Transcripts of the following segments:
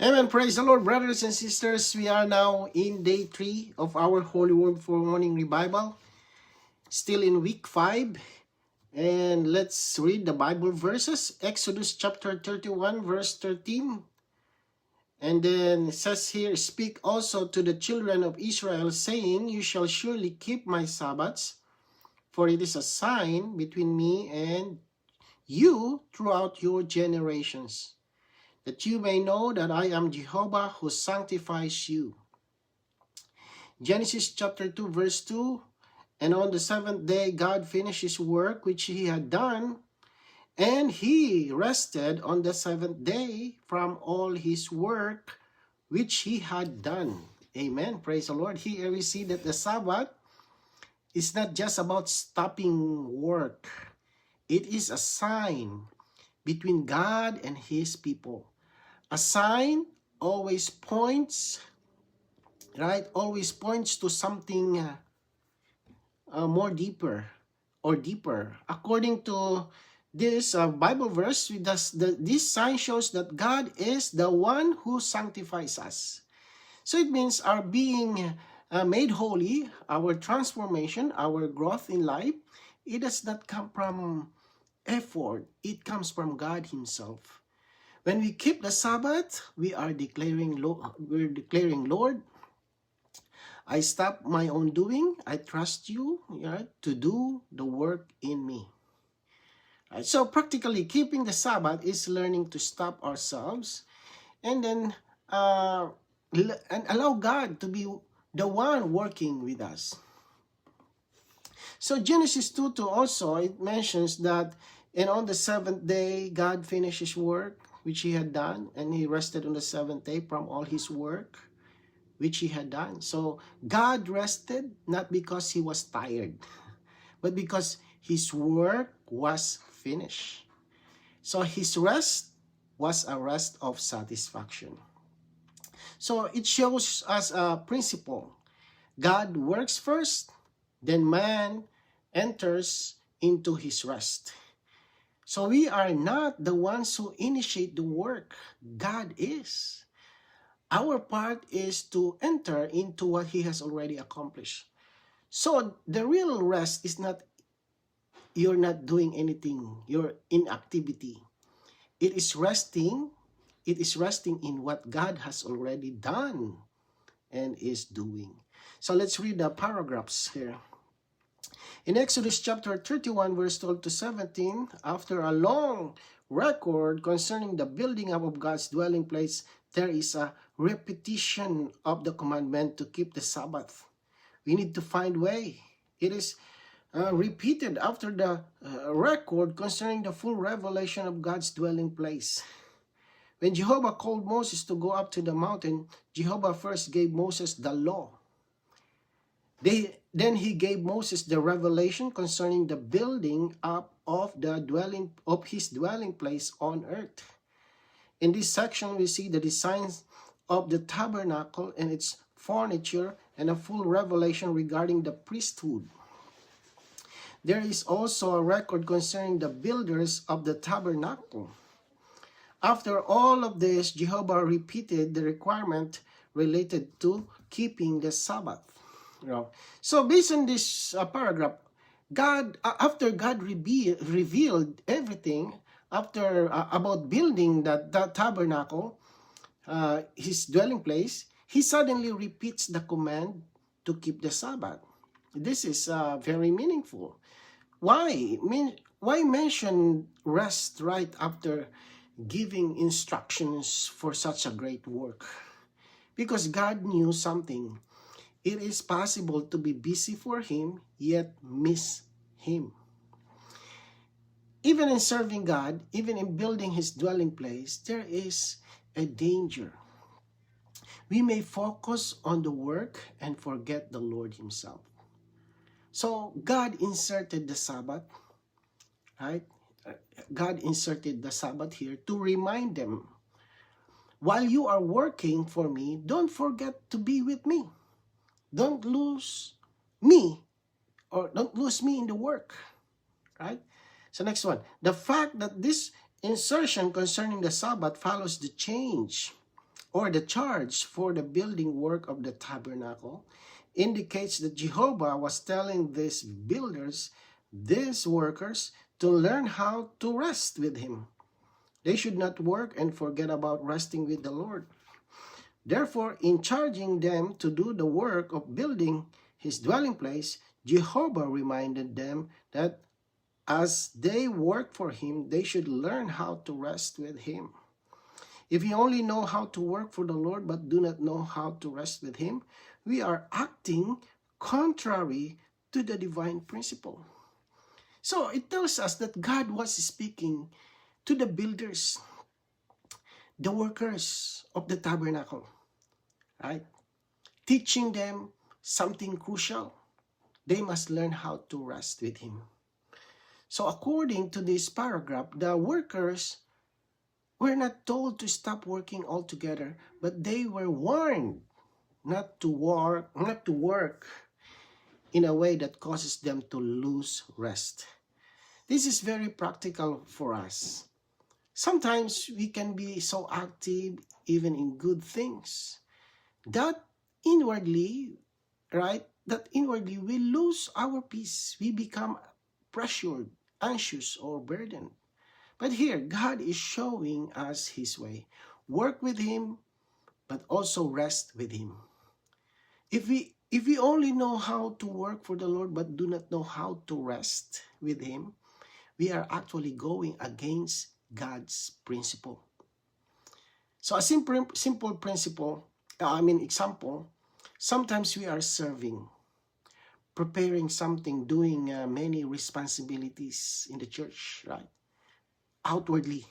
Amen. Praise the Lord, brothers and sisters. We are now in day 3 of our Holy Word for Morning Revival. Still in week 5. And let's read the Bible verses. Exodus chapter 31, verse 13. And then it says here, "Speak also to the children of Israel, saying, You shall surely keep my Sabbaths, for it is a sign between me and you throughout your generations, that you may know that I am Jehovah who sanctifies you." Genesis chapter 2 verse 2, "And on the seventh day God finished his work which he had done, and he rested on the seventh day from all his work which he had done." Amen. Praise the Lord. Here we see that the Sabbath is not just about stopping work. It is a sign between God and his people. A sign always points, right? Always points to something more deeper or deeper. According to this Bible verse, this sign shows that God is the one who sanctifies us. So it means our being made holy, our transformation, our growth in life, it does not come from effort. It comes from God himself. When we keep the Sabbath, we are declaring, Lord, I stop my own doing. I trust you, right, to do the work in me. Right? So practically, keeping the Sabbath is learning to stop ourselves and then and allow God to be the one working with us. So Genesis 2:2 also, it mentions that, "And on the seventh day, God finished his work, which he had done, and he rested on the seventh day from all his work, which he had done." So God rested not because he was tired, but because his work was finished. So his rest was a rest of satisfaction. So it shows us a principle. God works first, then man enters into his rest. So we are not the ones who initiate the work. God is. Our part is to enter into what he has already accomplished. So the real rest is not you're not doing anything, you're in activity. It is resting in what God has already done and is doing. So let's read the paragraphs here. In Exodus chapter 31, verse 12 to 17, after a long record concerning the building up of God's dwelling place, there is a repetition of the commandment to keep the Sabbath. We need to find way. It is repeated after the record concerning the full revelation of God's dwelling place. When Jehovah called Moses to go up to the mountain, Jehovah first gave Moses the law. Then he gave Moses the revelation concerning the building up of his dwelling place on earth. In this section, we see the designs of the tabernacle and its furniture and a full revelation regarding the priesthood. There is also a record concerning the builders of the tabernacle. After all of this, Jehovah repeated the requirement related to keeping the Sabbath. So based on this paragraph, after God revealed everything about building that tabernacle, his dwelling place, he suddenly repeats the command to keep the Sabbath. This is very meaningful. Why mention rest right after giving instructions for such a great work? Because God knew something. It is possible to be busy for him, yet miss him. Even in serving God, even in building his dwelling place, there is a danger. We may focus on the work and forget the Lord himself. So God inserted the Sabbath, right? God inserted the Sabbath here to remind them, while you are working for me, don't forget to be with me. Don't lose me, or don't lose me in the work, right? So next one, the fact that this insertion concerning the Sabbath follows the change or the charge for the building work of the tabernacle indicates that Jehovah was telling these builders, these workers, to learn how to rest with him. They should not work and forget about resting with the Lord. Therefore, in charging them to do the work of building his dwelling place, Jehovah reminded them that as they work for him, they should learn how to rest with him. If we only know how to work for the Lord but do not know how to rest with him, we are acting contrary to the divine principle. So it tells us that God was speaking to the builders, the workers of the tabernacle, right? Teaching them something crucial. They must learn how to rest with him. So according to this paragraph, the workers were not told to stop working altogether, but they were warned not to work in a way that causes them to lose rest. This is very practical for us. Sometimes we can be so active even in good things that inwardly, we lose our peace. We become pressured, anxious, or burdened. But here, God is showing us his way. Work with him, but also rest with him. If we only know how to work for the Lord but do not know how to rest with him, we are actually going against God's principle. So a simple example, sometimes we are serving, preparing something, doing many responsibilities in the church, right? Outwardly.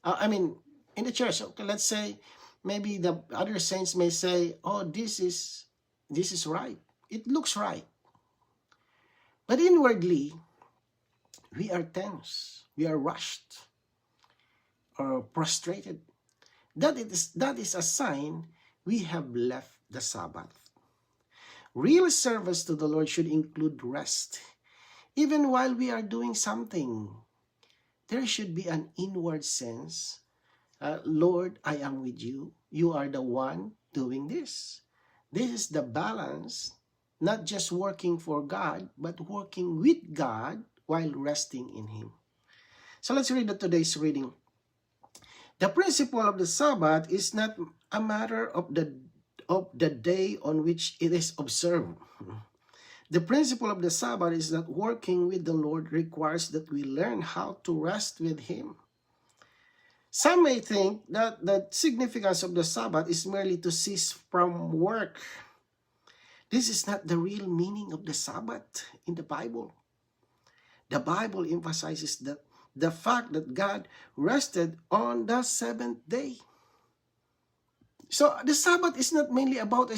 In the church, okay, let's say, maybe the other saints may say, oh, this is right. It looks right. But inwardly, we are tense. We are rushed or frustrated. That is a sign we have left the Sabbath. Real service to the Lord should include rest. Even while we are doing something, there should be an inward sense, Lord, I am with you. You are the one doing this. This is the balance, not just working for God, but working with God while resting in him. So let's read today's reading. The principle of the Sabbath is not a matter of the day on which it is observed. The principle of the Sabbath is that working with the Lord requires that we learn how to rest with him. Some may think that the significance of the Sabbath is merely to cease from work. This is not the real meaning of the Sabbath in the Bible. The Bible emphasizes that the fact that God rested on the seventh day. So the Sabbath is not mainly about a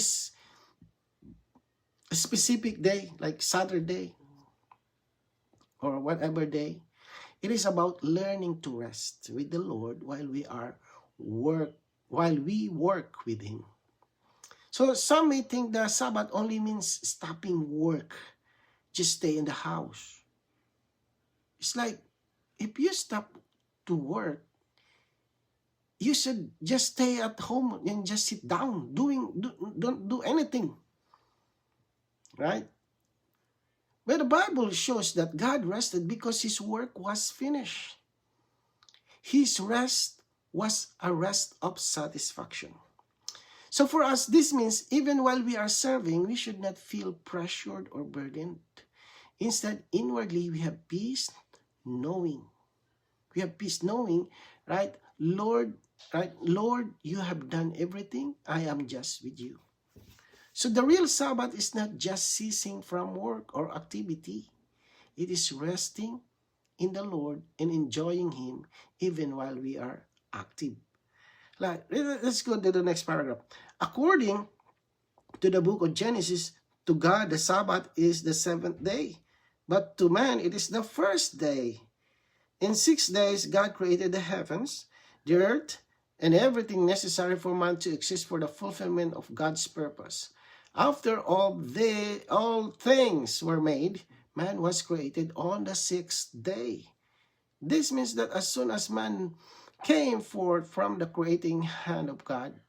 specific day like Saturday or whatever day. It is about learning to rest with the Lord while we work with him. So some may think the Sabbath only means stopping work, just stay in the house. It's like, if you stop to work, you should just stay at home and just sit down, don't do anything. Right? But the Bible shows that God rested because his work was finished. His rest was a rest of satisfaction. So for us, this means even while we are serving, we should not feel pressured or burdened. Instead, inwardly, we have peace knowing. We have peace knowing, right? Lord, you have done everything. I am just with you. So the real Sabbath is not just ceasing from work or activity. It is resting in the Lord and enjoying him even while we are active. Let's go to the next paragraph. According to the book of Genesis, to God the Sabbath is the seventh day, but to man it is the first day. In 6 days God created the heavens, the earth, and everything necessary for man to exist for the fulfillment of God's purpose. After all things were made, man was created on the 6th day. This means that as soon as man came forth from the creating hand of God.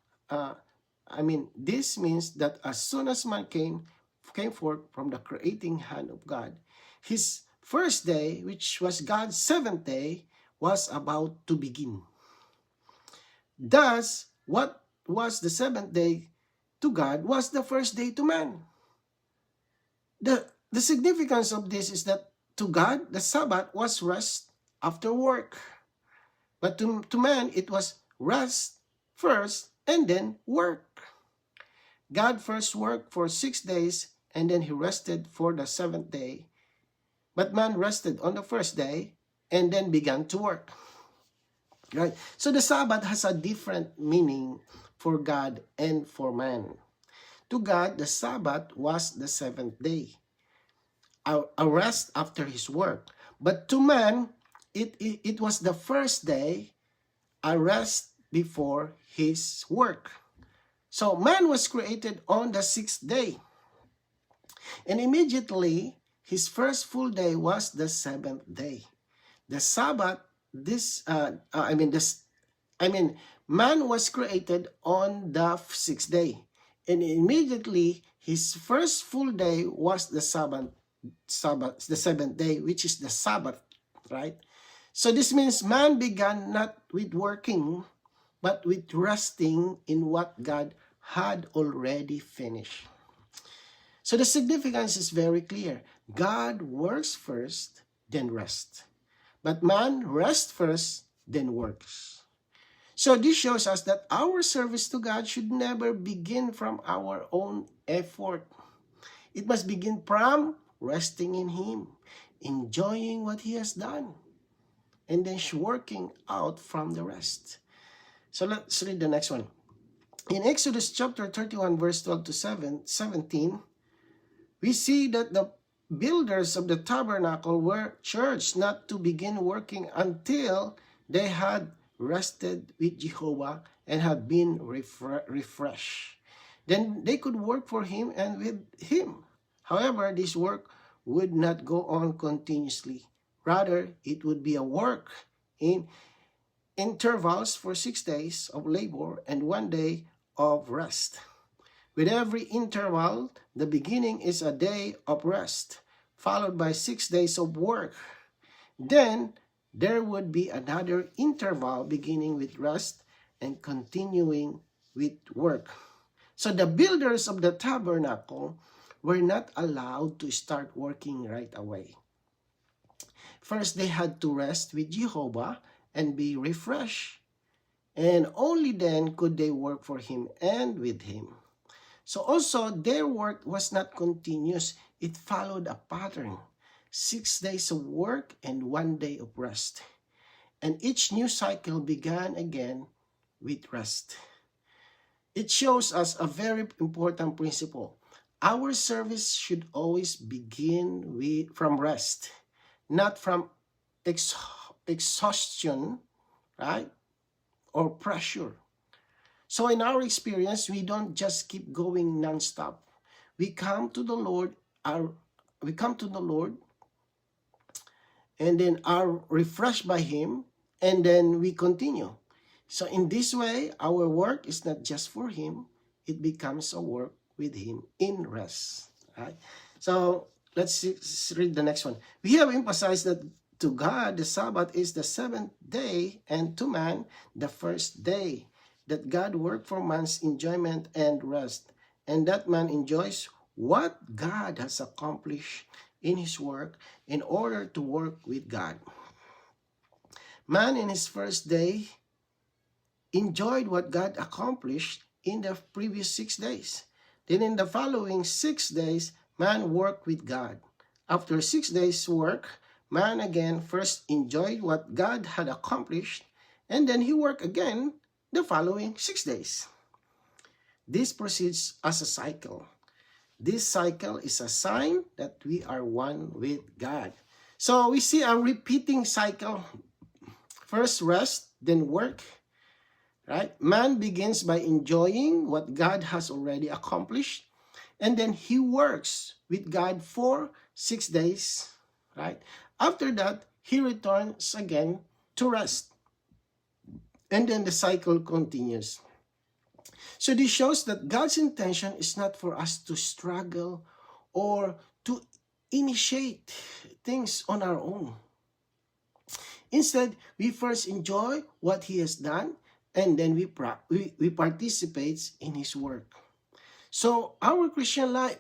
This means that as soon as man came forth from the creating hand of God, his first day, which was God's seventh day, was about to begin. Thus, what was the seventh day to God was the first day to man. The significance of this is that to God, the Sabbath was rest after work. But to man, it was rest first and then work. God first worked for 6 days and then he rested for the seventh day. But man rested on the first day and then began to work. Right? So the Sabbath has a different meaning for God and for man. To God, the Sabbath was the seventh day, a rest after his work. But to man, it was the first day, a rest before his work. So man was created on the sixth day. And immediately, his first full day was the seventh day. The Sabbath, man was created on the sixth day. And immediately, his first full day was the the seventh day, which is the Sabbath, right? So this means man began not with working, but with resting in what God had already finished. So the significance is very clear. God works first, then rest. But man rests first, then works. So this shows us that our service to God should never begin from our own effort. It must begin from resting in Him, enjoying what He has done, and then working out from the rest. So let's read the next one. In Exodus chapter 31, verse 12 to 17, we see that the builders of the tabernacle were charged not to begin working until they had rested with Jehovah and had been refreshed. Then they could work for Him and with Him. However, this work would not go on continuously. Rather, it would be a work in intervals for 6 days of labor and 1 day of rest. With every interval, the beginning is a day of rest, followed by 6 days of work. Then, there would be another interval beginning with rest and continuing with work. So the builders of the tabernacle were not allowed to start working right away. First, they had to rest with Jehovah and be refreshed. And only then could they work for Him and with Him. So also, their work was not continuous. It followed a pattern. 6 days of work and 1 day of rest. And each new cycle began again with rest. It shows us a very important principle. Our service should always begin from rest, not from exhaustion, right? Or pressure. So in our experience, we don't just keep going nonstop. We come to the Lord, and then are refreshed by Him, and then we continue. So in this way, our work is not just for Him, it becomes a work with Him in rest. Right? So let's read the next one. We have emphasized that to God, the Sabbath is the seventh day, and to man, the first day. That God worked for man's enjoyment and rest, and that man enjoys what God has accomplished in his work in order to work with God. Man in his first day enjoyed what God accomplished in the previous 6 days. Then in the following 6 days, man worked with God. After 6 days' work, man again first enjoyed what God had accomplished, and then he worked again the following 6 days. This proceeds as a cycle. This cycle is a sign that we are one with God. So we see a repeating cycle. First rest, then work. Right? Man begins by enjoying what God has already accomplished, and then he works with God for 6 days. Right? After that, he returns again to rest. And then the cycle continues. So this shows that God's intention is not for us to struggle or to initiate things on our own. Instead, we first enjoy what He has done, and then we participate in His work. So our Christian life,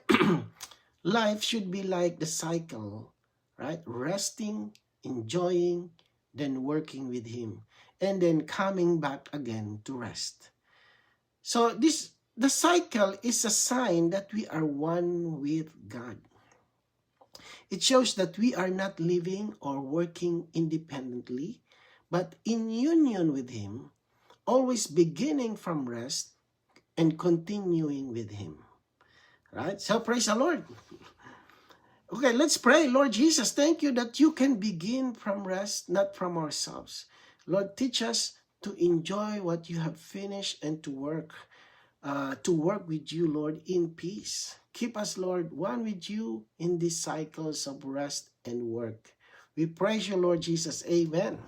life should be like the cycle, right? Resting, enjoying, then working with Him, and then coming back again to rest. So the cycle is a sign that we are one with God. It shows that we are not living or working independently, but in union with Him, always beginning from rest and continuing with Him. Right? So praise the Lord. Okay, let's pray. Lord Jesus, thank you that you can begin from rest, not from ourselves. Lord, teach us to enjoy what you have finished and to work with you, Lord, in peace. Keep us, Lord, one with you in these cycles of rest and work. We praise you, Lord Jesus. Amen.